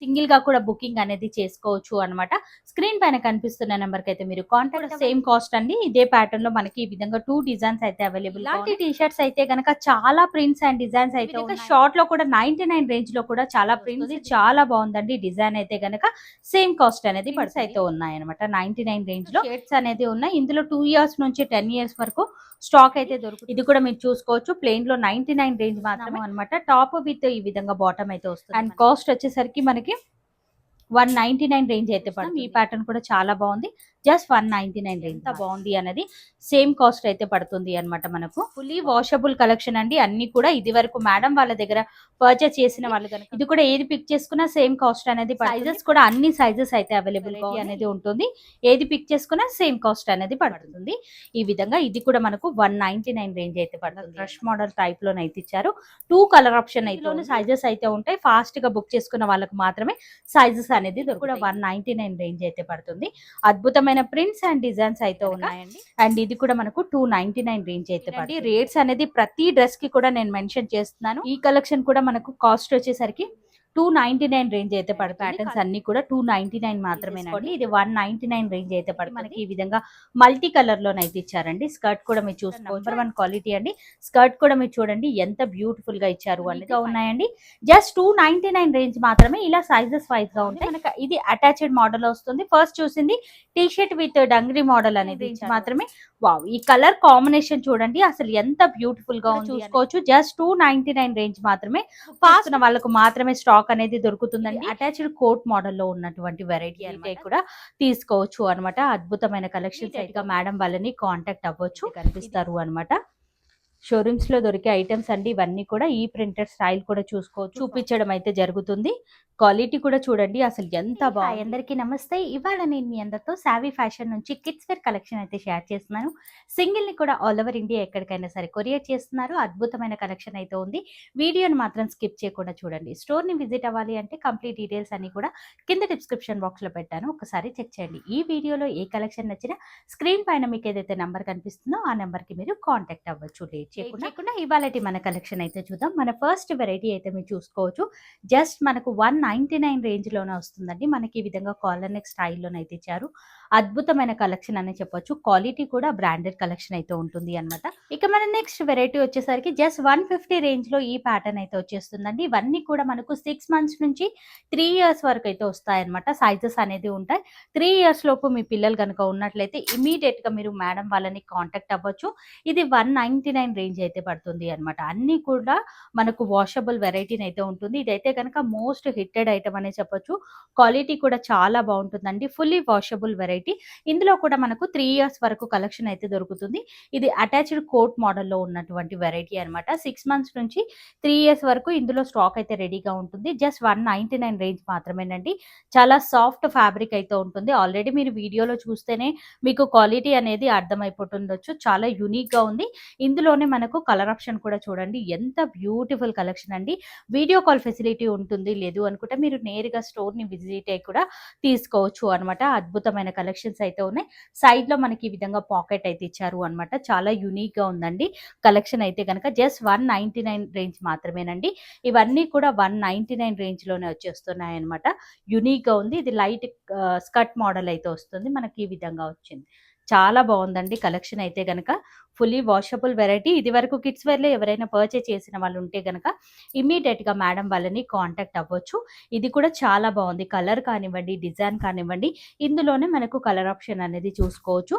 Single గా కూడా booking అనేది చేసుకోవచ్చు అన్నమాట. స్క్రీన్ పైన కనిపిస్తున్న నెంబర్ కి అయితే మీరు కాంటాక్ట్. సేమ్ కాస్ట్ అండి. ఇదే ప్యాటర్న్ లో మనకి ఈ విధంగా 2 డిజైన్స్ అయితే అవైలబుల్. ఇలాంటి టీ షర్ట్స్ అయితే గనక చాలా ప్రింట్స్ అండ్ డిజైన్స్ అయితే ఉన్నాయి. షార్ట్ లో కూడా 99 రేంజ్ లో కూడా చాలా ప్రింట్స్, చాలా బాగుందండి డిజైన్ అయితే గనక. సేమ్ కాస్ట్ అనేది పర్స్ అయితే ఉన్నాయి అనమాట. 99 రేంజ్ లో షర్ట్స్ అనేది ఉన్నాయి. ఇందులో 2 ఇయర్స్ నుంచి 10 ఇయర్స్ వరకు స్టాక్ అయితే దొరుకుతుంది. ఇది కూడా మీరు చూసుకోవచ్చు. ప్లెయిన్ లో 99 రేంజ్ మాత్రమే అనమాట. టాప్ విత్ ఈ విధంగా బాటమ్ అయితే వస్తుంది. అండ్ కాస్ట్ వచ్చేసరికి మనకి 199 రేంజ్ అయితే పడుతుంది. ఈ ప్యాటర్న్ కూడా చాలా బాగుంది. Just 199 range. ఎంత బాగుంది అనేది సేమ్ కాస్ట్ అయితే పడుతుంది అనమాట. మనకు ఫుల్లీ వాషబుల్ కలెక్షన్ అండి. అన్ని కూడా ఇది వరకు మేడం వాళ్ళ దగ్గర పర్చేస్ చేసిన వాళ్ళు కనుక ఇది కూడా ఏది పిక్ చేసుకున్నా సేమ్ కాస్ట్ అనేది. సైజెస్ కూడా అన్ని సైజెస్ అయితే అవైలబుల్ అనేది ఉంటుంది. ఏది పిక్ చేసుకున్నా సేమ్ కాస్ట్ అనేది పడుతుంది. ఈ విధంగా ఇది కూడా మనకు 199 రేంజ్ అయితే పడుతుంది. క్రష్ మోడల్ టైప్ లోనే అయితే ఇచ్చారు. 2 కలర్ ఆప్షన్ అయితే సైజెస్ అయితే ఉంటాయి. ఫాస్ట్ గా బుక్ చేసుకున్న వాళ్ళకి మాత్రమే సైజెస్ అనేది కూడా 199 రేంజ్ అయితే పడుతుంది. అద్భుతమైన ప్రింట్స్ అండ్ డిజైన్స్ అయితే ఉన్నాయండి. అండ్ ఇది కూడా మనకు 299 రేంజ్ అయితే పడుతుంది. రేట్స్ అనేది ప్రతి డ్రెస్ కి కూడా నేను మెన్షన్ చేస్తున్నాను. ఈ కలెక్షన్ కూడా మనకు కాస్ట్ వచ్చేసరికి 299 రేంజ్ అయితే పడుతుంది. ప్యాటర్న్స్ అన్ని కూడా 299 మాత్రమే. ఇది 199 రేంజ్ అయితే పడుతుంది. మనకి ఈ విధంగా మల్టీ కలర్ లోనైతే ఇచ్చారండి. స్కర్ట్ కూడా మీరు చూసుకోవచ్చు. నెంబర్ 1 క్వాలిటీ అండి. స్కర్ట్ కూడా మీరు చూడండి ఎంత బ్యూటిఫుల్ గా ఇచ్చారు అనేది ఉన్నాయండి. జస్ట్ 299 రేంజ్ మాత్రమే. ఇలా సైజెస్ వైజ్ గా ఉంటాయి. మనకి ఇది అటాచ్డ్ మోడల్ వస్తుంది. ఫస్ట్ చూసింది T shirt with dungaree model అనేది మాత్రమే. వావ్, ఈ కలర్ కాంబినేషన్ చూడండి అసలు ఎంత బ్యూటిఫుల్ గా ఉంది. చూసుకోవచ్చు. జస్ట్ 299 రేంజ్ మాత్రమే. ఫాస్ట్ ఉన్న వాళ్ళకు మాత్రమే స్టాక్ అనేది దొరుకుతుందండి. అటాచ్డ్ కోట్ మోడల్ లో ఉన్నటువంటి వెరైటీ అయితే కూడా తీసుకోవచ్చు అనమాట. అద్భుతమైన కలెక్షన్స్ అయితే మేడం వాళ్ళని కాంటాక్ట్ అవ్వచ్చు. కనిపిస్తారు అనమాట. షోరూమ్స్ లో దొరికే ఐటమ్స్ అండి ఇవన్నీ కూడా. ఈ ప్రింటెడ్ స్టైల్ కూడా చూపించడం అయితే జరుగుతుంది. క్వాలిటీ కూడా చూడండి అసలు ఎంత బాగుంది. అందరికీ నమస్తే. ఇవాళ నేను మీ అందరితో సావీ ఫ్యాషన్ నుంచి కిడ్స్ వేర్ కలెక్షన్ అయితే షేర్ చేస్తున్నాను. సింగిల్ ని కూడా ఆల్ ఓవర్ ఇండియా ఎక్కడికైనా సరే కొరియర్ చేస్తున్నారు. అద్భుతమైన కలెక్షన్ అయితే ఉంది. వీడియోని మాత్రం స్కిప్ చేయకుండా చూడండి. స్టోర్ ని విజిట్ అవ్వాలి అంటే కంప్లీట్ డీటెయిల్స్ అన్ని కూడా కింద డిస్క్రిప్షన్ బాక్స్ లో పెట్టాను. ఒకసారి చెక్ చేయండి. ఈ వీడియోలో ఏ కలెక్షన్ నచ్చినా స్క్రీన్ పైన మీకు ఏదైతే నెంబర్ కనిపిస్తుందో ఆ నెంబర్ కి మీరు కాంటాక్ట్ అవ్వచ్చు. చేయకుండా ఇవాళ మన కలెక్షన్ అయితే చూద్దాం. మన ఫస్ట్ వెరైటీ అయితే మీరు చూసుకోవచ్చు. జస్ట్ మనకు 199 రేంజ్ లోనే వస్తుందండి. మనకి ఈ విధంగా కాలర్ నెక్ స్టైల్లోనైతే ఇచ్చారు. అద్భుతమైన కలెక్షన్ అని చెప్పొచ్చు. క్వాలిటీ కూడా బ్రాండెడ్ కలెక్షన్ అయితే ఉంటుంది అనమాట. ఇక మన నెక్స్ట్ వెరైటీ వచ్చేసరికి జస్ట్ 150 రేంజ్ లో ఈ ప్యాటర్న్ అయితే వచ్చేస్తుందండి. ఇవన్నీ కూడా మనకు 6 మంత్స్ నుంచి 3 ఇయర్స్ వరకు అయితే వస్తాయి అనమాట. సైజెస్ అనేది ఉంటాయి. 3 ఇయర్స్ లోపు మీ పిల్లలు కనుక ఉన్నట్లయితే ఇమీడియట్ గా మీరు మేడం వాళ్ళని కాంటాక్ట్ అవ్వచ్చు. ఇది 199 రేంజ్ అయితే పడుతుంది అనమాట. అన్ని కూడా మనకు వాషబుల్ వెరైటీని అయితే ఉంటుంది. ఇదైతే కనుక మోస్ట్ హిట్టెడ్ ఐటమ్ అనే చెప్పొచ్చు. క్వాలిటీ కూడా చాలా బాగుంటుందండి. Fully washable variety. ఇందులో కూడా మనకు 3 ఇయర్స్ వరకు కలెక్షన్ అయితే దొరుకుతుంది. ఇది అటాచ్డ్ కోట్ మోడల్లో ఉన్నటువంటి వెరైటీ అనమాట. 6 మంత్స్ నుంచి 3 ఇయర్స్ వరకు ఇందులో స్టాక్ అయితే రెడీగా ఉంటుంది. జస్ట్ 199 రేంజ్ మాత్రమేనండి. చాలా సాఫ్ట్ ఫ్యాబ్రిక్ అయితే ఉంటుంది. ఆల్రెడీ మీరు వీడియోలో చూస్తేనే మీకు క్వాలిటీ అనేది అర్థమైపోతుండొచ్చు. చాలా యూనిక్ గా ఉంది. ఇందులోనే మనకు కలర్ ఆప్షన్ కూడా చూడండి ఎంత బ్యూటిఫుల్ కలెక్షన్ అండి. వీడియో కాల్ ఫెసిలిటీ ఉంటుంది. లేదు అనుకుంటే మీరు నేరుగా స్టోర్ ని విజిట్ అయ్యి కూడా తీసుకోవచ్చు అనమాట. అద్భుతమైన కలెక్షన్స్ అయితే ఉన్నాయి. సైడ్ లో మనకి ఈ విధంగా పాకెట్ అయితే ఇచ్చారు అనమాట. చాలా యూనిక్ గా ఉందండి కలెక్షన్ అయితే కనుక. జస్ట్ 199 రేంజ్ మాత్రమేనండి. ఇవన్నీ కూడా 199 రేంజ్ లోనే వచ్చేస్తున్నాయి అనమాట. యూనిక్ గా ఉంది. ఇది లైట్ స్కర్ట్ మోడల్ అయితే వస్తుంది. మనకి ఈ విధంగా వచ్చింది. చాలా బాగుందండి కలెక్షన్ అయితే గనక. Fully washable variety. ఇది వరకు కిడ్స్ వేర్ లో ఎవరైనా పర్చేస్ చేసిన వాళ్ళు ఉంటే గనక ఇమీడియట్ గా మేడం వాళ్ళని కాంటాక్ట్ అవ్వచ్చు. ఇది కూడా చాలా బాగుంది. కలర్ కానివ్వండి, డిజైన్ కానివ్వండి, ఇందులోనే మనకు కలర్ ఆప్షన్ అనేది చూసుకోవచ్చు.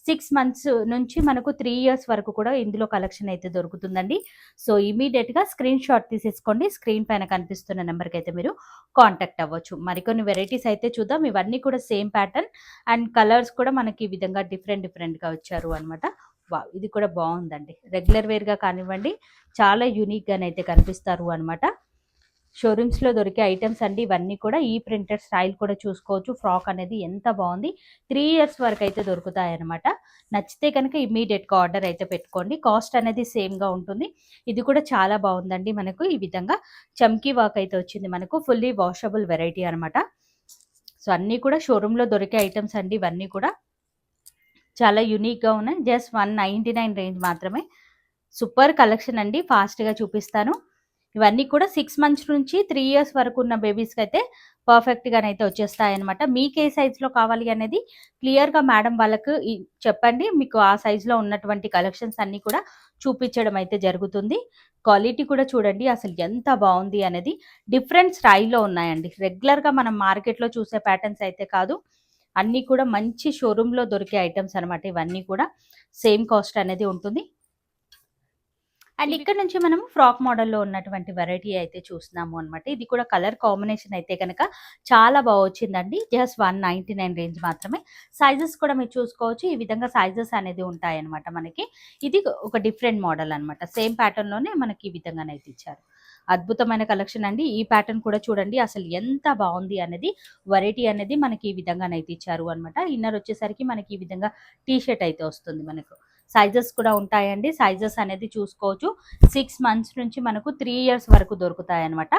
6 మంత్స్ నుంచి మనకు 3 ఇయర్స్ వరకు కూడా ఇందులో కలెక్షన్ అయితే దొరుకుతుందండి. సో ఇమీడియట్ గా స్క్రీన్ షాట్ తీసేసుకోండి. స్క్రీన్ పైన కనిపిస్తున్న నెంబర్కి అయితే మీరు కాంటాక్ట్ అవ్వచ్చు. మరికొన్ని వెరైటీస్ అయితే చూద్దాం. ఇవన్నీ కూడా సేమ్ ప్యాటర్న్ అండ్ కలర్స్ కూడా మనకి ఈ విధంగా డిఫరెంట్ గా వచ్చారు అనమాట. వావ్, ఇది కూడా బాగుందండి. రెగ్యులర్ వేర్ గా కానివ్వండి చాలా యూనిక్ గానైతే కనిపిస్తారు అనమాట. షోరూమ్స్ లో దొరికే ఐటమ్స్ అండి ఇవన్నీ కూడా. ఈ ప్రింటెడ్ స్టైల్ కూడా చూసుకోవచ్చు. ఫ్రాక్ అనేది ఎంత బాగుంది. 3 ఇయర్స్ వరకు అయితే దొరుకుతాయి అనమాట. నచ్చితే కనుక ఇమీడియట్ గా ఆర్డర్ అయితే పెట్టుకోండి. కాస్ట్ అనేది సేమ్ గా ఉంటుంది. ఇది కూడా చాలా బాగుందండి. మనకు ఈ విధంగా చమ్కీ వర్క్ అయితే వచ్చింది. మనకు ఫుల్లీ వాషబుల్ వెరైటీ అనమాట. సో అన్నీ కూడా షోరూమ్ లో దొరికే ఐటమ్స్ అండి ఇవన్నీ కూడా. చాలా యూనిక్ గా ఉన్నాయి. జస్ట్ 199 రేంజ్ మాత్రమే. సూపర్ కలెక్షన్ అండి. ఫాస్ట్ గా చూపిస్తాను. ఇవన్నీ కూడా 6 మంత్స్ నుంచి 3 ఇయర్స్ వరకు ఉన్న బేబీస్కి అయితే పర్ఫెక్ట్ గానైతే వచ్చేస్తాయి అనమాట. మీకు ఏ సైజ్ లో కావాలి అనేది క్లియర్ గా మేడం వాళ్ళకు చెప్పండి. మీకు ఆ సైజ్ లో ఉన్నటువంటి కలెక్షన్స్ అన్ని కూడా చూపించడం అయితే జరుగుతుంది. క్వాలిటీ కూడా చూడండి అసలు ఎంత బాగుంది అనేది. డిఫరెంట్ స్టైల్లో ఉన్నాయండి. రెగ్యులర్ గా మనం మార్కెట్ లో చూసే ప్యాటర్న్స్ అయితే కాదు. అన్నీ కూడా మంచి షోరూమ్ లో దొరికే ఐటమ్స్ అనమాట. ఇవన్నీ కూడా సేమ్ కాస్ట్ అనేది ఉంటుంది. అండ్ ఇక్కడ నుంచి మనం ఫ్రాక్ మోడల్లో ఉన్నటువంటి వెరైటీ అయితే చూస్తున్నాము అనమాట. ఇది కూడా కలర్ కాంబినేషన్ అయితే కనుక చాలా బాగా వచ్చిందండి. జస్ట్ 199 రేంజ్ మాత్రమే. సైజెస్ కూడా మీరు చూసుకోవచ్చు. ఈ విధంగా సైజెస్ అనేది ఉంటాయి అనమాట మనకి. ఇది ఒక డిఫరెంట్ మోడల్ అనమాట. సేమ్ ప్యాటర్న్ లోనే మనకి ఈ విధంగానైతే ఇచ్చారు. అద్భుతమైన కలెక్షన్ అండి. ఈ ప్యాటర్న్ కూడా చూడండి అసలు ఎంత బాగుంది అనేది. వెరైటీ అనేది మనకి ఈ విధంగానైతే ఇచ్చారు అనమాట. ఇన్నర్ వచ్చేసరికి మనకి ఈ విధంగా టీ షర్ట్ అయితే వస్తుంది మనకు. సైజెస్ కూడా ఉంటాయండి. సైజెస్ అనేది చూసుకోవచ్చు. 6 మంత్స్ నుంచి మనకు 3 ఇయర్స్ వరకు దొరుకుతాయి అనమాట.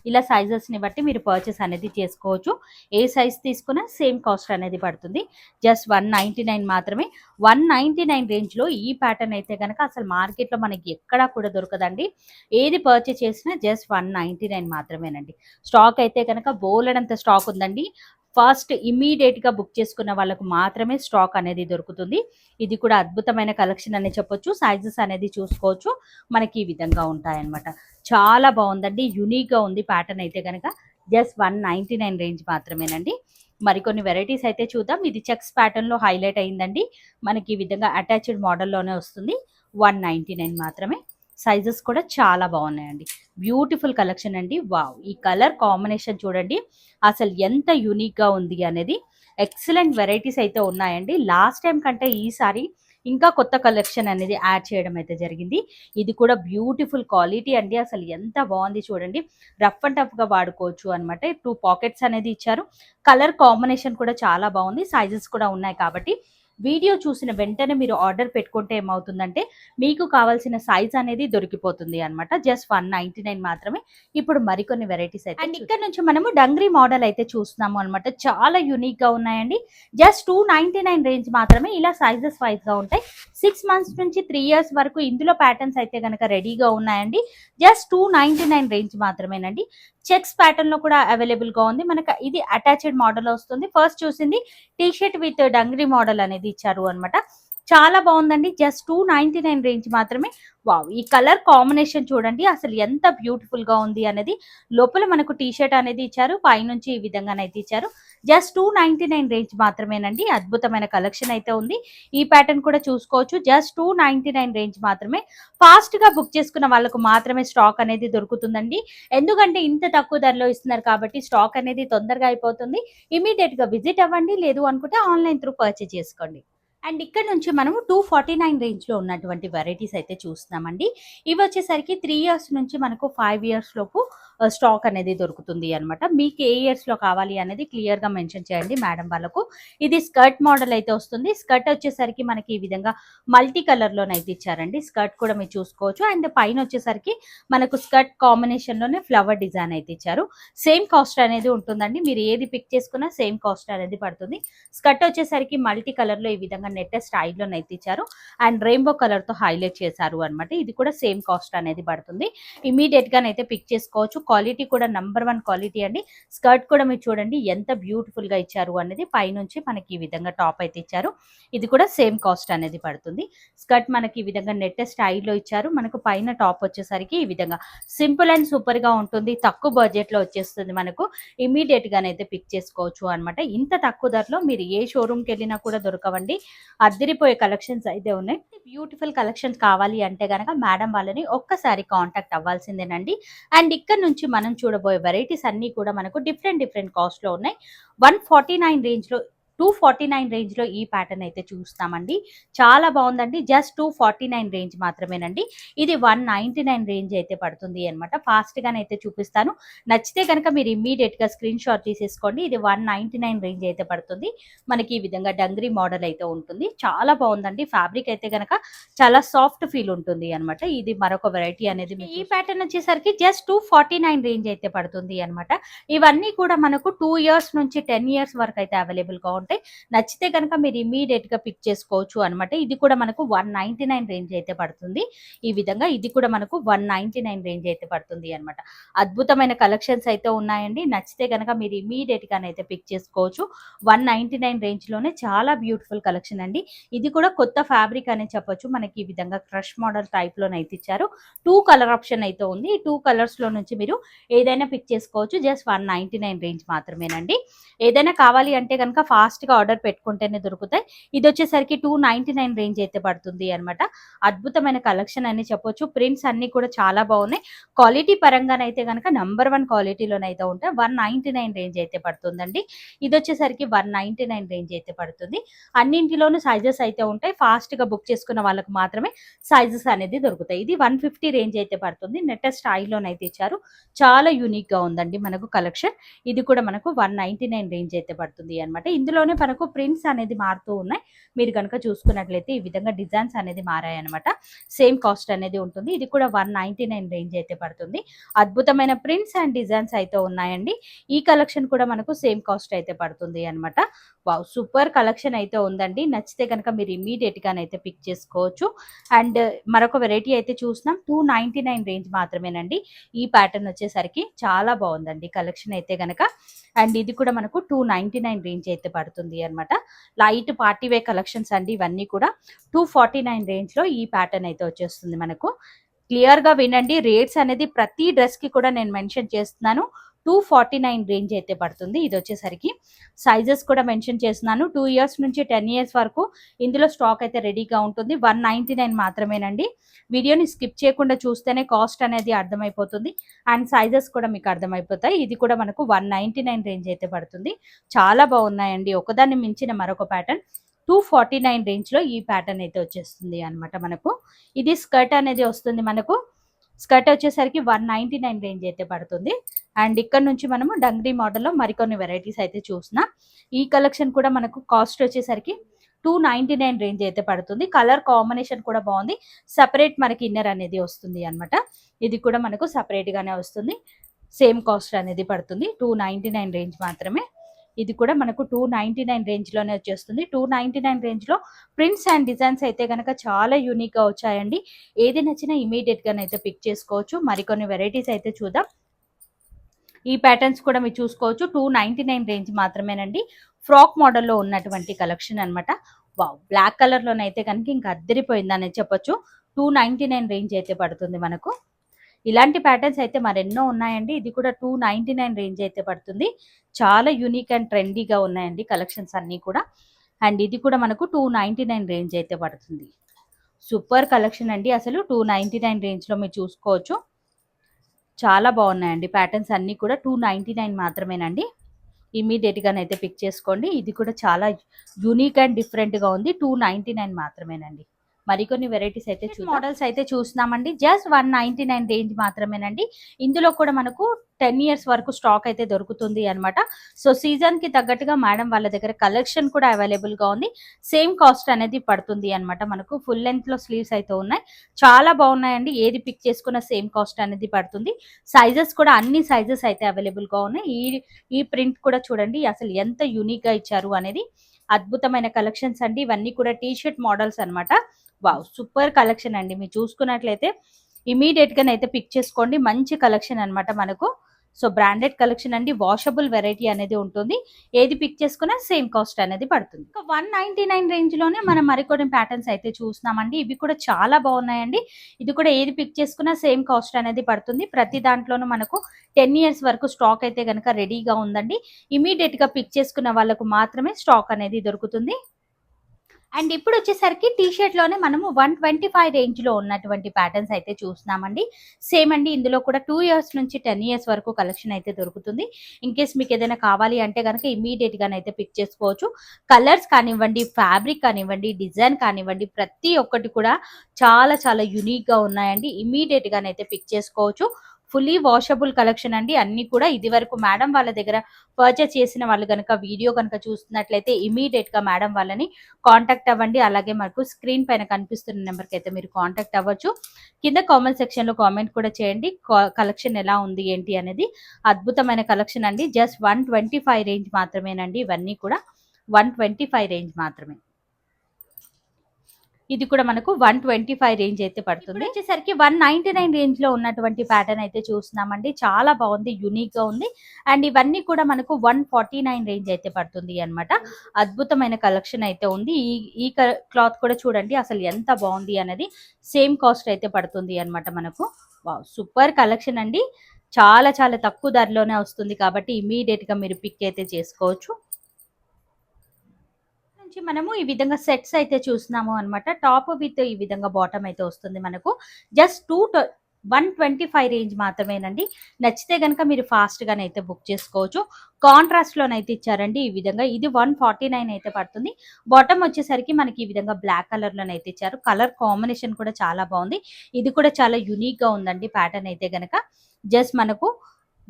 ఇలా సైజెస్ని బట్టి మీరు పర్చేస్ అనేది చేసుకోవచ్చు. ఏ సైజ్ తీసుకున్నా సేమ్ కాస్ట్ అనేది పడుతుంది. జస్ట్ 199 మాత్రమే. 199 రేంజ్లో ఈ ప్యాటర్న్ అయితే కనుక అసలు మార్కెట్లో మనకి ఎక్కడా కూడా దొరకదండి. ఏది పర్చేస్ చేసినా జస్ట్ 199 మాత్రమేనండి. స్టాక్ అయితే కనుక బోలెడంత స్టాక్ ఉందండి. ఫస్ట్ ఇమీడియట్గా బుక్ చేసుకున్న వాళ్ళకు మాత్రమే స్టాక్ అనేది దొరుకుతుంది. ఇది కూడా అద్భుతమైన కలెక్షన్ అనే చెప్పొచ్చు. సైజెస్ అనేది చూసుకోవచ్చు. మనకి ఈ విధంగా ఉంటాయన్నమాట. చాలా బాగుందండి. యూనిక్గా ఉంది ప్యాటర్న్ అయితే కనుక. జస్ట్ 199 రేంజ్ మాత్రమేనండి. మరికొన్ని వెరైటీస్ అయితే చూద్దాం. ఇది చెక్స్ ప్యాటర్న్లో హైలైట్ అయిందండి. మనకి ఈ విధంగా అటాచ్డ్ మోడల్లోనే వస్తుంది. 199 మాత్రమే. సైజెస్ కూడా చాలా బాగున్నాయండి. బ్యూటిఫుల్ కలెక్షన్ అండి. వావ్, ఈ కలర్ కాంబినేషన్ చూడండి అసలు ఎంత యూనిక్గా ఉంది అనేది. ఎక్సలెంట్ వెరైటీస్ అయితే ఉన్నాయండి. లాస్ట్ టైం కంటే ఈసారి ఇంకా కొత్త కలెక్షన్ అనేది యాడ్ చేయడం అయితే జరిగింది. ఇది కూడా బ్యూటిఫుల్ క్వాలిటీ అండి. అసలు ఎంత బాగుంది చూడండి. రఫ్ అండ్ టఫ్గా వాడుకోవచ్చు అనమాట. 2 పాకెట్స్ అనేది ఇచ్చారు. కలర్ కాంబినేషన్ కూడా చాలా బాగుంది. సైజెస్ కూడా ఉన్నాయి కాబట్టి వీడియో చూసిన వెంటనే మీరు ఆర్డర్ పెట్టుకుంటే ఏమవుతుందంటే మీకు కావాల్సిన సైజ్ అనేది దొరికిపోతుంది అనమాట. జస్ట్ 199 మాత్రమే. ఇప్పుడు మరికొన్ని వెరైటీస్ అయితే అండ్ ఇక్కడ నుంచి మనము డంగ్రీ మోడల్ అయితే చూస్తున్నాము అనమాట. చాలా యూనిక్ గా ఉన్నాయండి. జస్ట్ 299 రేంజ్ మాత్రమే. ఇలా సైజెస్ వైజ్ గా ఉంటాయి. 6 మంత్స్ నుంచి 3 ఇయర్స్ వరకు ఇందులో ప్యాటర్న్స్ అయితే కనుక రెడీగా ఉన్నాయండి. జస్ట్ 299 రేంజ్ మాత్రమేనండి. చెక్స్ ప్యాటర్న్ లో కూడా అవైలబుల్ గా ఉంది. మనకి ఇది అటాచ్డ్ మోడల్ వస్తుంది. ఫస్ట్ చూసింది T shirt with dungaree model అనేది ఇచ్చారు అనమాట. చాలా బాగుందండి. జస్ట్ 299 రేంజ్ మాత్రమే. వావ్, ఈ కలర్ కాంబినేషన్ చూడండి అసలు ఎంత బ్యూటిఫుల్ గా ఉంది అనేది. లోపల మనకు టీ షర్ట్ అనేది ఇచ్చారు. పైనుంచి ఈ విధంగానైతే ఇచ్చారు. జస్ట్ 299 రేంజ్ మాత్రమేనండి. అద్భుతమైన కలెక్షన్ అయితే ఉంది. ఈ ప్యాటర్న్ కూడా చూసుకోవచ్చు. జస్ట్ 299 రేంజ్ మాత్రమే. ఫాస్ట్ గా బుక్ చేసుకున్న వాళ్ళకు మాత్రమే స్టాక్ అనేది దొరుకుతుందండి. ఎందుకంటే ఇంత తక్కువ ధరలో ఇస్తున్నారు కాబట్టి స్టాక్ అనేది తొందరగా అయిపోతుంది. ఇమీడియట్ గా విజిట్ అవ్వండి. లేదు అనుకుంటే ఆన్లైన్ త్రూ పర్చేజ్ చేసుకోండి. అండ్ ఇక్కడ నుంచి మనము 249 రేంజ్లో ఉన్నటువంటి వెరైటీస్ అయితే చూస్తున్నామండి. ఇవి వచ్చేసరికి 3 ఇయర్స్ నుంచి మనకు 5 ఇయర్స్ లోపు స్టాక్ అనేది దొరుకుతుంది అనమాట. మీకు ఏ ఇయర్స్లో కావాలి అనేది క్లియర్గా మెన్షన్ చేయండి మేడం వాళ్ళకు. ఇది స్కర్ట్ మోడల్ అయితే వస్తుంది. స్కర్ట్ వచ్చేసరికి మనకి ఈ విధంగా మల్టీ కలర్లోనైతే ఇచ్చారండి. స్కర్ట్ కూడా మీరు చూసుకోవచ్చు. అండ్ పైన వచ్చేసరికి మనకు స్కర్ట్ కాంబినేషన్లోనే ఫ్లవర్ డిజైన్ అయితే ఇచ్చారు. సేమ్ కాస్ట్ అనేది ఉంటుందండి. మీరు ఏది పిక్ చేసుకున్నా సేమ్ కాస్ట్ అనేది పడుతుంది. స్కర్ట్ వచ్చేసరికి మల్టీ కలర్లో ఈ విధంగా నెట్ స్టైల్లో అయితే ఇచ్చారు. అండ్ రెయిన్బో కలర్తో హైలైట్ చేశారు అనమాట. ఇది కూడా సేమ్ కాస్ట్ అనేది పడుతుంది. ఇమీడియట్గానైతే పిక్ చేసుకోవచ్చు. క్వాలిటీ కూడా నంబర్ 1 క్వాలిటీ అండి. స్కర్ట్ కూడా మీరు చూడండి ఎంత బ్యూటిఫుల్ గా ఇచ్చారు అనేది. పైనుంచి మనకి ఈ విధంగా టాప్ అయితే ఇచ్చారు. ఇది కూడా సేమ్ కాస్ట్ అనేది పడుతుంది. స్కర్ట్ మనకి ఈ విధంగా నెట్ స్టైల్లో ఇచ్చారు. మనకు పైన టాప్ వచ్చేసరికి ఈ విధంగా సింపుల్ అండ్ సూపర్ గా ఉంటుంది. తక్కువ బడ్జెట్ లో వచ్చేస్తుంది మనకు. ఇమీడియట్ గానైతే పిక్ చేసుకోవచ్చు అనమాట. ఇంత తక్కువ ధరలో మీరు ఏ షోరూమ్కి వెళ్ళినా కూడా దొరకవండి. అద్దరిపోయే కలెక్షన్స్ అయితే ఉన్నాయి. బ్యూటిఫుల్ కలెక్షన్స్ కావాలి అంటే గనక మేడం వాళ్ళని ఒక్కసారి కాంటాక్ట్ అవ్వాల్సిందేనండి. అండ్ ఇక్కడ నుంచి మనం చూడబోయే వెరైటీస్ అన్ని కూడా మనకు డిఫరెంట్ కాస్ట్ లో ఉన్నాయి. 149 రేంజ్ లో 249 రేంజ్ లో ఈ ప్యాటర్న్ అయితే చూస్తామండి. చాలా బాగుందండి. జస్ట్ 249 రేంజ్ మాత్రమేనండి. ఇది 199 రేంజ్ అయితే పడుతుంది అనమాట. ఫాస్ట్ గానైతే చూపిస్తాను. నచ్చితే కనుక మీరు ఇమ్మీడియట్ గా స్క్రీన్ షాట్ తీసేసుకోండి. ఇది 199 రేంజ్ అయితే పడుతుంది. మనకి ఈ విధంగా డంగ్రీ మోడల్ అయితే ఉంటుంది. చాలా బాగుందండి. ఫ్యాబ్రిక్ అయితే కనుక చాలా సాఫ్ట్ ఫీల్ ఉంటుంది అనమాట. ఇది మరొక వెరైటీ అనేది. ఈ ప్యాటర్న్ వచ్చేసరికి జస్ట్ 249 రేంజ్ అయితే పడుతుంది అనమాట. ఇవన్నీ కూడా మనకు 2 ఇయర్స్ నుంచి 10 ఇయర్స్ వరకు అయితే అవైలబుల్ గా ఉంటాయి. నచ్చితే కనుక మీరు ఇమీడియట్ గా పిక్ చేసుకోవచ్చు అనమాట. ఇది కూడా మనకు 199 రేంజ్ అయితే పడుతుంది. ఈ విధంగా ఇది కూడా మనకు 199 రేంజ్ అయితే పడుతుంది అనమాట. అద్భుతమైన కలెక్షన్స్ అయితే ఉన్నాయండి. నచ్చితే కనుక మీరు ఇమీడియట్ గానైతే పిక్ చేసుకోవచ్చు. 199 రేంజ్ లోనే చాలా బ్యూటిఫుల్ కలెక్షన్ అండి. ఇది కూడా కొత్త ఫ్యాబ్రిక్ అనే చెప్పొచ్చు. మనకి ఈ విధంగా క్రష్ మోడల్ టైప్ లోనైతే ఇచ్చారు. 2 కలర్ ఆప్షన్ అయితే ఉంది. ఈ 2 కలర్స్ లో నుంచి మీరు ఏదైనా పిక్ చేసుకోవచ్చు. జస్ట్ 199 రేంజ్ మాత్రమేనండి. ఏదైనా కావాలి అంటే కనుక ఫాస్ట్ గా ఆర్డర్ పెట్టుకుంటేనే దొరుకుతాయి. ఇది వచ్చేసరికి 299 రేంజ్ అయితే పడుతుంది అనమాట. అద్భుతమైన కలెక్షన్ అని చెప్పొచ్చు. ప్రింట్స్ అన్ని కూడా చాలా బాగున్నాయి. క్వాలిటీ పరంగానైతే కనుక నంబర్ 1 క్వాలిటీలోనైతే ఉంటాయి. 199 రేంజ్ అయితే పడుతుందండి. ఇది వచ్చేసరికి 199 రేంజ్ అయితే పడుతుంది. అన్నింటిలోనూ సైజెస్ అయితే ఉంటాయి. ఫాస్ట్ గా బుక్ చేసుకున్న వాళ్ళకి మాత్రమే సైజెస్ అనేది దొరుకుతాయి. ఇది 150 రేంజ్ అయితే పడుతుంది. నెట్ స్టైల్లోనైతే ఇచ్చారు. చాలా యూనిక్ గా ఉందండి మనకు కలెక్షన్. ఇది కూడా మనకు 199 రేంజ్ అయితే పడుతుంది అనమాట. ఇందులోనే మనకు ప్రింట్స్ అనేది మారుతూ ఉన్నాయి. మీరు కనుక చూసుకున్నట్లయితే ఈ విధంగా డిజైన్స్ అనేది మారాయి అనమాట. సేమ్ కాస్ట్ అనేది ఉంటుంది. ఇది కూడా 199 రేంజ్ అయితే పడుతుంది. అద్భుతమైన ప్రింట్స్ అండ్ డిజైన్స్ అయితే ఉన్నాయండి. ఈ కలెక్షన్ కూడా మనకు సేమ్ కాస్ట్ అయితే పడుతుంది అనమాట. వావ్, సూపర్ కలెక్షన్ అయితే ఉందండి. నచ్చితే కనుక మీరు ఇమీడియట్ గానైతే పిక్ చేసుకోవచ్చు. అండ్ మరొక వెరైటీ అయితే చూసినాం. 299 రేంజ్ మాత్రమేనండి. ఈ ప్యాటర్న్ వచ్చేసరికి చాలా బాగుందండి కలెక్షన్ అయితే గనక. అండ్ ఇది కూడా మనకు 299 రేంజ్ అయితే పడుతుంది అనమాట. లైట్ పార్టీ వే కలెక్షన్స్ అండి ఇవన్నీ కూడా. 249 రేంజ్ లో ఈ ప్యాటర్న్ అయితే వచ్చేస్తుంది మనకు. క్లియర్ గా వినండి. రేట్స్ అనేది ప్రతి డ్రెస్ కి కూడా నేను మెన్షన్ చేస్తున్నాను. 249 రేంజ్ అయితే పడుతుంది. ఇది వచ్చేసరికి సైజెస్ కూడా మెన్షన్ చేస్తున్నాను. 2 ఇయర్స్ నుంచి 10 ఇయర్స్ వరకు ఇందులో స్టాక్ అయితే రెడీగా ఉంటుంది. 199 మాత్రమేనండి. వీడియోని స్కిప్ చేయకుండా చూస్తేనే కాస్ట్ అనేది అర్థమైపోతుంది. అండ్ సైజెస్ కూడా మీకు అర్థమైపోతాయి. ఇది కూడా మనకు 199 రేంజ్ అయితే పడుతుంది. చాలా బాగున్నాయండి. ఒకదాన్ని మించిన మరొక ప్యాటర్న్. 249 రేంజ్ లో ఈ ప్యాటర్న్ అయితే వచ్చేస్తుంది అనమాట మనకు. ఇది స్కర్ట్ అనేది వస్తుంది మనకు. స్కర్ట్ వచ్చేసరికి 199 రేంజ్ అయితే పడుతుంది. అండ్ ఇక్కడ నుంచి మనము డంగ్రీ మోడల్లో మరికొన్ని వెరైటీస్ అయితే చూస్తున్నాం. ఈ కలెక్షన్ కూడా మనకు కాస్ట్ వచ్చేసరికి 299 రేంజ్ అయితే పడుతుంది. కలర్ కాంబినేషన్ కూడా బాగుంది. సపరేట్ మనకి ఇన్నర్ అనేది వస్తుంది అనమాట. ఇది కూడా మనకు సపరేట్ గానే వస్తుంది. సేమ్ కాస్ట్ అనేది పడుతుంది. 299 రేంజ్ మాత్రమే. ఇది కూడా మనకు 299 రేంజ్ లోనే వచ్చేస్తుంది. 299 రేంజ్ లో ప్రింట్స్ అండ్ డిజైన్స్ అయితే కనుక చాలా యూనిక్ గా వచ్చాయండి. ఏది నచ్చినా ఇమీడియట్ గానైతే పిక్ చేసుకోవచ్చు. మరికొన్ని వెరైటీస్ అయితే చూద్దాం. ఈ ప్యాటర్న్స్ కూడా మీరు చూసుకోవచ్చు. 299 రేంజ్ మాత్రమేనండి. ఫ్రాక్ మోడల్లో ఉన్నటువంటి కలెక్షన్ అనమాట. వావ్, బ్లాక్ కలర్ లోనైతే కనుక ఇంకా అద్దరిపోయిందని చెప్పొచ్చు. 299 రేంజ్ అయితే పడుతుంది మనకు. ఇలాంటి ప్యాటర్న్స్ అయితే మరెన్నో ఉన్నాయండి. ఇది కూడా 299 రేంజ్ అయితే పడుతుంది. చాలా యూనిక్ అండ్ ట్రెండీగా ఉన్నాయండి కలెక్షన్స్ అన్నీ కూడా. అండ్ ఇది కూడా మనకు 299 రేంజ్ అయితే పడుతుంది. సూపర్ కలెక్షన్ అండి. అసలు 299 రేంజ్ లో మీరు చూసుకోవచ్చు. చాలా బాగున్నాయండి ప్యాటర్న్స్ అన్నీ కూడా. 299 మాత్రమేనండి. ఇమీడియట్ గానైతే పిక్ చేసుకోండి. ఇది కూడా చాలా యూనిక్ అండ్ డిఫరెంట్ గా ఉంది. 299 మాత్రమేనండి. మరికొన్ని వెరైటీస్ అయితే మోడల్స్ అయితే చూస్తున్నామండి. జస్ట్ 199 రేంజ్ మాత్రమేనండి. ఇందులో కూడా మనకు 10 ఇయర్స్ వరకు స్టాక్ అయితే దొరుకుతుంది అనమాట. సో సీజన్ కి తగ్గట్టుగా మేడం వాళ్ళ దగ్గర కలెక్షన్ కూడా అవైలబుల్ గా ఉంది. సేమ్ కాస్ట్ అనేది పడుతుంది అనమాట. మనకు ఫుల్ లెంత్ లో స్లీవ్స్ అయితే ఉన్నాయి. చాలా బాగున్నాయండి. ఏది పిక్ చేసుకున్న సేమ్ కాస్ట్ అనేది పడుతుంది. సైజెస్ కూడా అన్ని సైజెస్ అయితే అవైలబుల్ గా ఉన్నాయి. ఈ ప్రింట్ కూడా చూడండి అసలు ఎంత యూనిక్ గా ఇచ్చారు అనేది. అద్భుతమైన కలెక్షన్స్ అండి. ఇవన్నీ కూడా టీ షర్ట్ మోడల్స్ అనమాట. వావ్, సూపర్ కలెక్షన్ అండి. మీరు చూసుకున్నట్లయితే ఇమీడియట్ గానైతే పిక్ చేసుకోండి. మంచి కలెక్షన్ అనమాట మనకు. సో బ్రాండెడ్ కలెక్షన్ అండి. వాషబుల్ వెరైటీ అనేది ఉంటుంది. ఏది పిక్ చేసుకున్నా సేమ్ కాస్ట్ అనేది పడుతుంది. 199 రేంజ్ లోనే మనం మరికొన్ని ప్యాటర్న్స్ అయితే చూస్తున్నామండి. ఇవి కూడా చాలా బాగున్నాయండి. ఇది కూడా ఏది పిక్ చేసుకున్నా సేమ్ కాస్ట్ అనేది పడుతుంది. ప్రతి దాంట్లోనూ మనకు 10 ఇయర్స్ వరకు స్టాక్ అయితే కనుక రెడీగా ఉందండి. ఇమీడియట్ గా పిక్ చేసుకున్న వాళ్ళకు మాత్రమే స్టాక్ అనేది దొరుకుతుంది. అండ్ ఇప్పుడు వచ్చేసరికి టీ షర్ట్ లోనే మనము 125 రేంజ్ లో ఉన్నటువంటి ప్యాటర్న్స్ అయితే చూస్తున్నామండి. సేమ్ అండి. ఇందులో కూడా 2 ఇయర్స్ నుంచి 10 ఇయర్స్ వరకు కలెక్షన్ అయితే దొరుకుతుంది. ఇన్ కేస్ మీకు ఏదైనా కావాలి అంటే కనుక ఇమీడియట్ గానైతే పిక్ చేసుకోవచ్చు. కలర్స్ కానివ్వండి, ఫ్యాబ్రిక్ కానివ్వండి, డిజైన్ కానివ్వండి, ప్రతి ఒక్కటి కూడా చాలా చాలా యూనిక్ గా ఉన్నాయండి. ఇమీడియట్ గానైతే పిక్ చేసుకోవచ్చు. ఫుల్లీ వాషబుల్ కలెక్షన్ అండి. అన్ని కూడా ఇది వరకు మేడం వాళ్ళ దగ్గర పర్చేస్ చేసిన వాళ్ళు కనుక వీడియో కనుక చూస్తున్నట్లయితే ఇమీడియట్ గా మేడం వాళ్ళని కాంటాక్ట్ అవ్వండి. అలాగే మనకు స్క్రీన్ పైన కనిపిస్తున్న నెంబర్కి అయితే మీరు కాంటాక్ట్ అవ్వచ్చు. కింద కామెంట్ సెక్షన్ లో కామెంట్ కూడా చేయండి కలెక్షన్ ఎలా ఉంది ఏంటి అనేది. అద్భుతమైన కలెక్షన్ అండి. జస్ట్ 125 రేంజ్ మాత్రమేనండి. ఇవన్నీ కూడా 125 రేంజ్ మాత్రమే. ఇది కూడా మనకు 125 రేంజ్ అయితే పడుతుంది. వచ్చేసరికి 199 రేంజ్ లో ఉన్నటువంటి ప్యాటర్న్ అయితే చూస్తున్నామండి. చాలా బాగుంది, యూనిక్ గా ఉంది. అండ్ ఇవన్నీ కూడా మనకు 149 రేంజ్ అయితే పడుతుంది అన్నమాట. అద్భుతమైన కలెక్షన్ అయితే ఉంది. ఈ క్లాత్ కూడా చూడండి అసలు ఎంత బాగుంది అనేది. సేమ్ కాస్ట్ అయితే పడుతుంది అన్నమాట మనకు. వావ్, సూపర్ కలెక్షన్ అండి. చాలా చాలా తక్కువ ధరలోనే వస్తుంది కాబట్టి ఇమీడియట్ గా మీరు పిక్ అయితే చేసుకోవచ్చు. నుంచి మనము ఈ విధంగా సెట్స్ అయితే చూస్తున్నాము అన్నమాట. టాప్ విత్ ఈ విధంగా బాటమ్ అయితే వస్తుంది మనకు. జస్ట్ 125 రేంజ్ మాత్రమేనండి. నచ్చితే కనుక మీరు ఫాస్ట్ గానైతే బుక్ చేసుకోవచ్చు. కాంట్రాస్ట్ లోనైతే ఇచ్చారండి ఈ విధంగా. ఇది 149 అయితే పడుతుంది. బాటమ్ వచ్చేసరికి మనకి ఈ విధంగా బ్లాక్ కలర్ లోనైతే ఇచ్చారు. కలర్ కాంబినేషన్ కూడా చాలా బాగుంది. ఇది కూడా చాలా యూనిక్ గా ఉందండి ప్యాటర్న్ అయితే గనక. జస్ట్ మనకు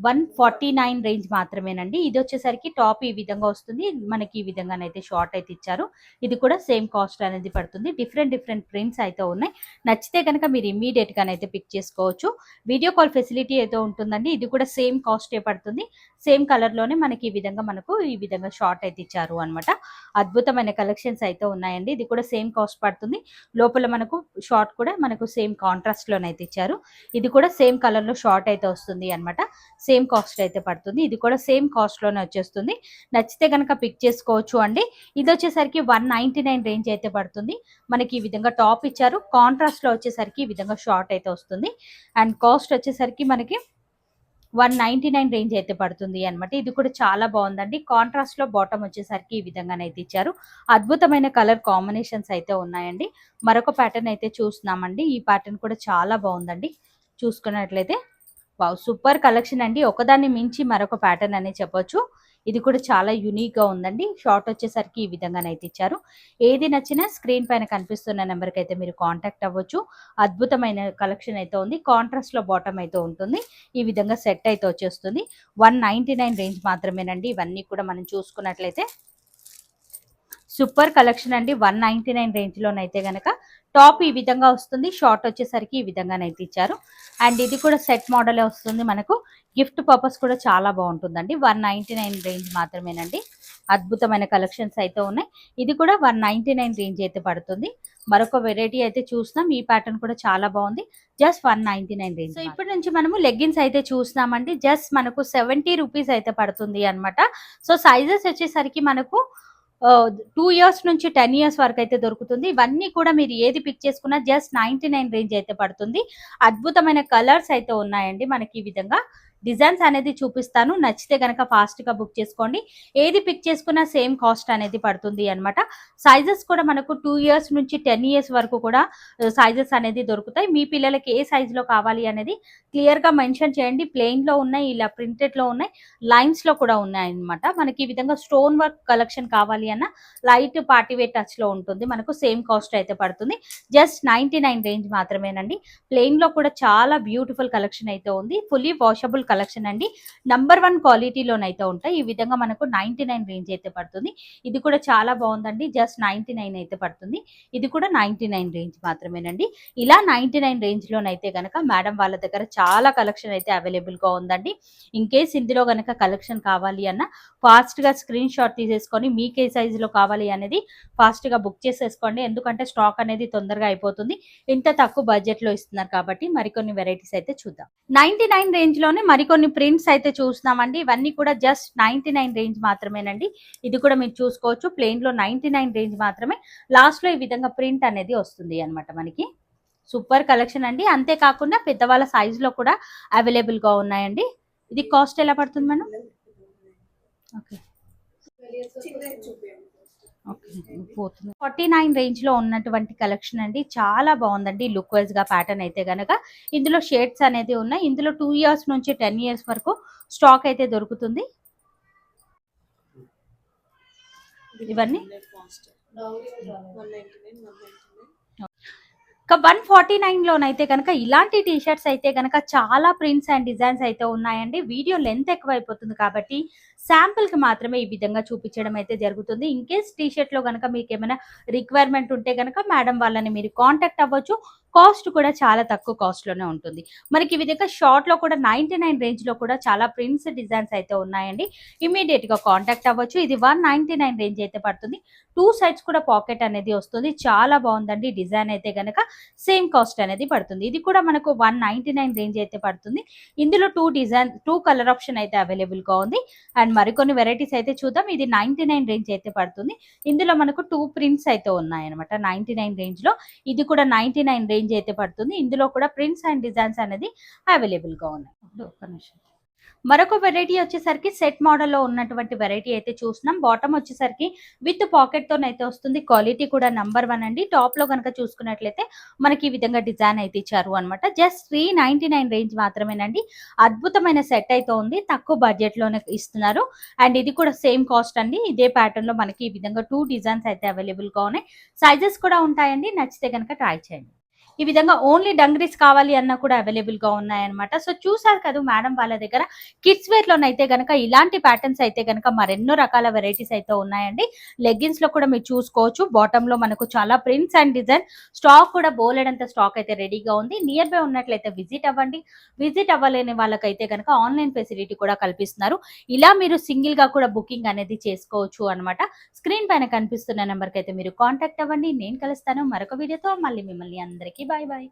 149 రేంజ్ మాత్రమేనండి. ఇది వచ్చేసరికి టాప్ ఈ విధంగా వస్తుంది. మనకి ఈ విధంగానైతే షార్ట్ అయితే ఇచ్చారు. ఇది కూడా సేమ్ కాస్ట్ అనేది పడుతుంది. డిఫరెంట్ ప్రింట్స్ అయితే ఉన్నాయి. నచ్చితే కనుక మీరు ఇమ్మీడియట్ గానైతే పిక్ చేసుకోవచ్చు. వీడియో కాల్ ఫెసిలిటీ అయితే ఉంటుందండి. ఇది కూడా సేమ్ కాస్టే పడుతుంది. సేమ్ కలర్ లోనే మనకి ఈ విధంగా షార్ట్ అయితే ఇచ్చారు అనమాట. అద్భుతమైన కలెక్షన్స్ అయితే ఉన్నాయండి. ఇది కూడా సేమ్ కాస్ట్ పడుతుంది. లోపల మనకు షార్ట్ కూడా మనకు సేమ్ కాంట్రాస్ట్ లోనైతే ఇచ్చారు. ఇది కూడా సేమ్ కలర్ లో షార్ట్ అయితే వస్తుంది అనమాట. సేమ్ కాస్ట్ అయితే పడుతుంది. ఇది కూడా సేమ్ కాస్ట్ లోనే వచ్చేస్తుంది. నచ్చితే కనుక పిక్ చేసుకోవచ్చు అండి. ఇది వచ్చేసరికి 199 రేంజ్ అయితే పడుతుంది. మనకి ఈ విధంగా టాప్ ఇచ్చారు. కాంట్రాస్ట్ లో వచ్చేసరికి ఈ విధంగా షార్ట్ అయితే వస్తుంది. అండ్ కాస్ట్ వచ్చేసరికి మనకి 199 రేంజ్ అయితే పడుతుంది అనమాట. ఇది కూడా చాలా బాగుందండి. కాంట్రాస్ట్ లో బాటమ్ వచ్చేసరికి ఈ విధంగానైతే ఇచ్చారు. అద్భుతమైన కలర్ కాంబినేషన్స్ అయితే ఉన్నాయండి. మరొక ప్యాటర్న్ అయితే చూస్తున్నామండి. ఈ ప్యాటర్న్ కూడా చాలా బాగుందండి. చూసుకున్నట్లయితే వావ్, సూపర్ కలెక్షన్ అండి. ఒకదాన్ని మించి మరొక ప్యాటర్న్ అనే చెప్పొచ్చు. ఇది కూడా చాలా యూనిక్ గా ఉందండి. షార్ట్ వచ్చేసరికి ఈ విధంగానైతే ఇచ్చారు. ఏది నచ్చినా స్క్రీన్ పైన కనిపిస్తున్న నెంబర్కి అయితే మీరు కాంటాక్ట్ అవ్వచ్చు. అద్భుతమైన కలెక్షన్ అయితే ఉంది. కాంట్రాస్ట్ లో బాటమ్ అయితే ఉంటుంది. ఈ విధంగా సెట్ అయితే వచ్చేస్తుంది. 199 రేంజ్ మాత్రమేనండి. ఇవన్నీ కూడా మనం చూసుకున్నట్లయితే సూపర్ కలెక్షన్ అండి. 199 రేంజ్ లోనైతే గనక టాప్ ఈ విధంగా వస్తుంది. షార్ట్ వచ్చేసరికి ఈ విధంగానైతే ఇచ్చారు. అండ్ ఇది కూడా సెట్ మోడలే వస్తుంది మనకు. గిఫ్ట్ పర్పస్ కూడా చాలా బాగుంటుందండి. 199 రేంజ్ మాత్రమేనండి. అద్భుతమైన కలెక్షన్స్ అయితే ఉన్నాయి. ఇది కూడా 199 రేంజ్ అయితే పడుతుంది. మరొక వెరైటీ అయితే చూస్తున్నాం. ఈ ప్యాటర్న్ కూడా చాలా బాగుంది. Just 199 range. సో ఇప్పటి నుంచి మనము లెగ్గిన్స్ అయితే చూస్తున్నామండి. జస్ట్ మనకు 70 రూపీస్ అయితే పడుతుంది అనమాట. సో సైజెస్ వచ్చేసరికి మనకు 2 ఇయర్స్ నుంచి 10 ఇయర్స్ వరకు అయితే దొరుకుతుంది. ఇవన్నీ కూడా మీరు ఏది పిక్ చేసుకున్నా జస్ట్ 99 రేంజ్ అయితే పడుతుంది. అద్భుతమైన కలర్స్ అయితే ఉన్నాయండి. మనకి ఈ విధంగా డిజైన్స్ అనేది చూపిస్తాను. నచ్చితే గనక ఫాస్ట్ గా బుక్ చేసుకోండి. ఏది పిక్ చేసుకున్నా సేమ్ కాస్ట్ అనేది పడుతుంది అనమాట. సైజెస్ కూడా మనకు 2 ఇయర్స్ నుంచి 10 ఇయర్స్ వరకు కూడా సైజెస్ అనేది దొరుకుతాయి. మీ పిల్లలకి ఏ సైజ్ లో కావాలి అనేది క్లియర్ గా మెన్షన్ చేయండి. ప్లెయిన్ లో ఉన్నాయి, ఇలా ప్రింటెడ్ లో ఉన్నాయి, లైన్స్ లో కూడా ఉన్నాయి అనమాట. మనకి ఈ విధంగా స్టోన్ వర్క్ కలెక్షన్ కావాలి అన్న లైట్ పార్టీవేర్ టచ్ లో ఉంటుంది. మనకు సేమ్ కాస్ట్ అయితే పడుతుంది. జస్ట్ 99 రేంజ్ మాత్రమేనండి. ప్లెయిన్ లో కూడా చాలా బ్యూటిఫుల్ కలెక్షన్ అయితే ఉంది. ఫుల్లీ వాషబుల్ కలెక్షన్ అండి. నంబర్ 1 క్వాలిటీలోనైతే ఉంటాయి. ఈ విధంగా మనకు 99 రేంజ్ అయితే పడుతుంది. ఇది కూడా చాలా బాగుందండి. జస్ట్ 99 అయితే పడుతుంది. ఇది కూడా 99 రేంజ్ మాత్రమేనండి. ఇలా 99 రేంజ్ లోనైతే గనక మేడం వాళ్ళ దగ్గర చాలా కలెక్షన్ అయితే అవైలబుల్ గా ఉందండి. ఇన్ కేస్ ఇందులో గనక కలెక్షన్ కావాలి అన్న ఫాస్ట్ గా స్క్రీన్ షాట్ తీసేసుకొని మీకు ఏ సైజ్ లో కావాలి అనేది ఫాస్ట్ గా బుక్ చేసేసుకోండి. ఎందుకంటే స్టాక్ అనేది తొందరగా అయిపోతుంది. ఇంత తక్కువ బడ్జెట్ లో ఇస్తున్నారు కాబట్టి మరికొన్ని వెరైటీస్ అయితే చూద్దాం. 99 రేంజ్ లోనే మరికొన్ని ప్రింట్స్ అయితే చూస్తున్నామండి. ఇవన్నీ కూడా జస్ట్ 99 రేంజ్ మాత్రమేనండి. ఇది కూడా మీరు చూసుకోవచ్చు. ప్లెయిన్ లో 99 రేంజ్ మాత్రమే. లాస్ట్ లో ఈ విధంగా ప్రింట్ అనేది వస్తుంది అనమాట మనకి. సూపర్ కలెక్షన్ అండి. అంతేకాకుండా పెద్దవాళ్ళ సైజ్ లో కూడా అవైలబుల్ గా ఉన్నాయండి. ఇది కాస్ట్ ఎలా పడుతుంది మేడం? ఓకే, 49 రేంజ్ లో ఉన్నటువంటి కలెక్షన్ అండి. చాలా బాగుందండి లుక్ వైజ్ గా ప్యాటర్న్ అయితే గనక. ఇందులో షేడ్స్ అనేది ఉన్నాయి. ఇందులో 2 ఇయర్స్ నుంచి 10 ఇయర్స్ వరకు స్టాక్ అయితే దొరుకుతుంది. ఇవన్నీ 149 లోనైతే కనుక ఇలాంటి టీ షర్ట్స్ అయితే కనుక చాలా ప్రింట్స్ అండ్ డిజైన్స్ అయితే ఉన్నాయండి. వీడియో లెంత్ ఎక్కువ అయిపోతుంది కాబట్టి శాంపుల్ కి మాత్రమే ఈ విధంగా చూపించడం అయితే జరుగుతుంది. ఇన్ కేస్ టీ షర్ట్ లో కనుక మీకు ఏమైనా రిక్వైర్మెంట్ ఉంటే కనుక మేడం వాళ్ళని మీరు కాంటాక్ట్ అవ్వచ్చు. కాస్ట్ కూడా చాలా తక్కువ కాస్ట్ లోనే ఉంటుంది. మనకి ఈ విధంగా షార్ట్ లో కూడా 99 రేంజ్ లో కూడా చాలా ప్రింట్స్ డిజైన్స్ అయితే ఉన్నాయండి. ఇమీడియట్ గా కాంటాక్ట్ అవ్వచ్చు. ఇది 199 రేంజ్ అయితే పడుతుంది. 2 సైడ్స్ కూడా పాకెట్ అనేది వస్తుంది. చాలా బాగుందండి డిజైన్ అయితే గనక. సేమ్ కాస్ట్ అనేది పడుతుంది. ఇది కూడా మనకు 199 రేంజ్ అయితే పడుతుంది. ఇందులో 2 కలర్ ఆప్షన్ అయితే అవైలబుల్ గా ఉంది. అండ్ మరికొన్ని వెరైటీస్ అయితే చూద్దాం. ఇది 99 రేంజ్ అయితే పడుతుంది. ఇందులో మనకు 2 ప్రింట్స్ అయితే ఉన్నాయన్నమాట 99 రేంజ్ లో. ఇది కూడా 99 రేంజ్ అయితే పడుతుంది. ఇందులో కూడా ప్రింట్స్ అండ్ డిజైన్స్ అనేది అవైలబుల్ గా ఉన్నాయి. ఒక్క నిమిషం. మరొక వెరైటీ వచ్చేసరికి సెట్ మోడల్లో ఉన్నటువంటి వెరైటీ అయితే చూస్తున్నాం. బాటమ్ వచ్చేసరికి విత్ పాకెట్ తోనైతే వస్తుంది. క్వాలిటీ కూడా నంబర్ 1 అండి. టాప్ లో కనుక చూసుకున్నట్లయితే మనకి ఈ విధంగా డిజైన్ అయితే ఇచ్చారు అనమాట. జస్ట్ 399 రేంజ్ మాత్రమేనండి. అద్భుతమైన సెట్ అయితే ఉంది. తక్కువ బడ్జెట్ లోనే ఇస్తున్నారు. అండ్ ఇది కూడా సేమ్ కాస్ట్ అండి. ఇదే ప్యాటర్న్ లో మనకి ఈ విధంగా 2 డిజైన్స్ అయితే అవైలబుల్ గా ఉన్నాయి. సైజెస్ కూడా ఉంటాయండి. నచ్చితే కనుక ట్రై చేయండి. ఈ విధంగా ఓన్లీ డంగ్రీస్ కావాలి అన్నా కూడా అవైలబుల్ గా ఉన్నాయన్నమాట. సో చూసారు కదా మేడం వాళ్ళ దగ్గర కిడ్స్ వేర్ లోనైతే గనక ఇలాంటి ప్యాటర్న్స్ అయితే గనక మరెన్నో రకాల వెరైటీస్ అయితే ఉన్నాయండి. లెగ్గిన్స్ లో కూడా మీరు చూసుకోవచ్చు. బాటమ్ లో మనకు చాలా ప్రింట్స్ అండ్ డిజైన్ స్టాక్ కూడా బోలెడంత స్టాక్ అయితే రెడీగా ఉంది. నియర్ బై ఉన్నట్లయితే విజిట్ అవ్వండి. విజిట్ అవ్వలేని వాళ్ళకైతే గనక ఆన్లైన్ ఫెసిలిటీ కూడా కల్పిస్తున్నారు. ఇలా మీరు సింగిల్ గా కూడా బుకింగ్ అనేది చేసుకోవచ్చు అనమాట. స్క్రీన్ పైన కనిపిస్తున్న నెంబర్ కి అయితే మీరు కాంటాక్ట్ అవ్వండి. నేను కలుస్తాను మరొక వీడియోతో. మళ్ళీ మిమ్మల్ని అందరికీ బాయ్ బాయ్.